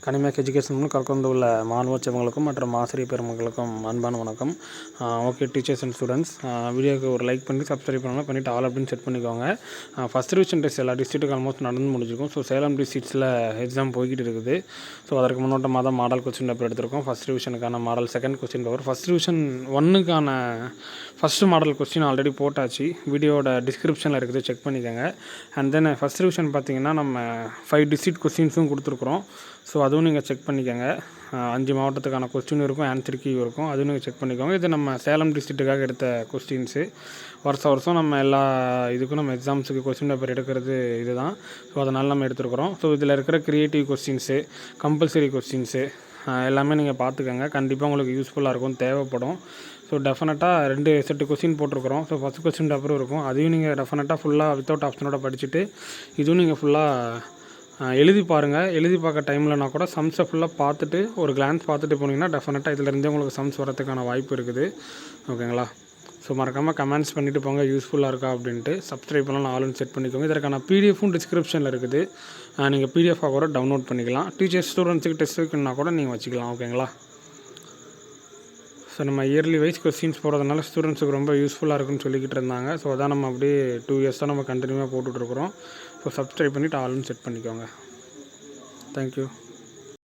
கனிமேக் education கற்கொண்டு உள்ள மாணவச்சவங்களுக்கும் மற்றும் ஆசிரியர் பெருமக்களுக்கும் அன்பான வணக்கம். ஓகே டீச்சர்ஸ் அண்ட் ஸ்டூடெண்ட்ஸ், வீடியோக்கு ஒரு லைக் பண்ணி சப்ஸ்கிரைப் பண்ணலாம், பண்ணிவிட்டு ஆல் அப்படின்னு செட் பண்ணிக்கோங்க. ஃபஸ்ட் ரிவிஷன் டெஸ்ட் எல்லா டிஸ்ட்ரிக்ட்டுக்கு ஆல்மோஸ்ட் நடந்து முடிஞ்சிருக்கும். ஸோ சேலம் டிஸ்ட்ரிக்ட்ஸில் எக்ஸாம் போய்கிட்டு இருக்குது. ஸோ அதற்கு முன்னோட்டமாக தான் மாடல் கொஸ்டின் பேப்பர் எடுத்திருக்கோம். ஃபஸ்ட் ரிவிஷனுக்கான model, second question paper. First revision 1க்கான ஃபஸ்ட்டு மாடல் கொஸ்டின் ஆல்ரெடி போட்டாச்சு. வீடியோட டிஸ்கிரிப்ஷனில் இருக்குது, செக் பண்ணிக்கோங்க. அண்ட் தென் ஃபஸ்ட் ரிவிஷன் பார்த்தீங்கன்னா நம்ம 5 டிஸ்ட்ரிக்ட் கொஸ்டின்ஸும் கொடுத்துருக்குறோம். ஸோ அதுவும் நீங்கள் செக் பண்ணிக்கோங்க. 5 மாவட்டத்துக்கான கொஸ்டின் இருக்கும், ஆன்சர் கீ இருக்கும், அதுவும் நீங்கள் செக் பண்ணிக்கோங்க. இது நம்ம சேலம் டிஸ்ட்ரிக்ட்டுக்காக எடுத்த கொஸ்டின்ஸு. வருஷம் நம்ம எல்லா இதுக்கும் நம்ம எக்ஸாம்ஸுக்கு கொஸ்டின் பேப்பர் எடுக்கிறது இதுதான். ஸோ அதனால் நம்ம எடுத்துருக்குறோம். ஸோ இதில் இருக்கிற க்ரியேட்டிவ் கொஸ்டின்ஸு, கம்பல்சரி கொஸ்டின்ஸு எல்லாமே நீங்கள் பார்த்துக்கோங்க. கண்டிப்பாக உங்களுக்கு யூஸ்ஃபுல்லாக இருக்கும், தேவைப்படும். ஸோ டெஃபினட்டாக 2 செட்டு கொஸ்டின் போட்டிருக்கிறோம். ஸோ ஃபஸ்ட் கொஸ்டின் பேப்பரும் இருக்கும். அதையும் நீங்கள் டெஃபினட்டாக ஃபுல்லாக வித்தவுட் ஆப்ஷனோட படிச்சுட்டு இதுவும் நீங்கள் ஃபுல்லாக எழுதி பாருங்கள். எழுதி பார்க்க டைம்லனா கூட சம்ஸை ஃபுல்லாக பார்த்துட்டு ஒரு கிளான்ஸ் பார்த்துட்டு போனீங்கன்னா டெஃபினட்டாக இதிலேருந்தே உங்களுக்கு சம்ஸ் வரதுக்கான வாய்ப்பு இருக்குது. ஓகேங்களா? ஸோ மறக்காமல் கமெண்ட்ஸ் பண்ணிவிட்டு போங்க, யூஸ்ஃபுல்லாக இருக்கா அப்படின்ட்டு. சப்ஸ்கிரைப் பண்ணலாம், ஆல்னு செட் பண்ணிக்கோங்க. இதற்கான பிடிஎஃப்பும் டிஸ்கிரிப்ஷனில் இருக்குது. நீங்கள் பிடிஎஃபாக கூட டவுன்லோட் பண்ணிக்கலாம். டீச்சர்ஸ் ஸ்டூடெண்ட்ஸுக்கு டெஸ்ட் வைக்கணுன்னா கூட நீங்கள் வச்சுக்கலாம். ஓகேங்களா? ஸோ நம்ம இயர்லி வைஸ் கொஸ்டின்ஸ் போடுறதுனால ஸ்டூடெண்ட்ஸுக்கு ரொம்ப யூஸ்ஃபுல்லாக இருக்குன்னு சொல்லிக்கிட்டு இருந்தாங்க. ஸோ அதான் நம்ம அப்படியே 2 இயர்ஸ் தான் நம்ம கண்டினியூவாக போட்டுட்ருக்குறோம். ஸோ சப்ஸ்கிரைப் பண்ணிவிட்டு ஆல்னு செட் பண்ணிக்கோங்க. தேங்க்யூ.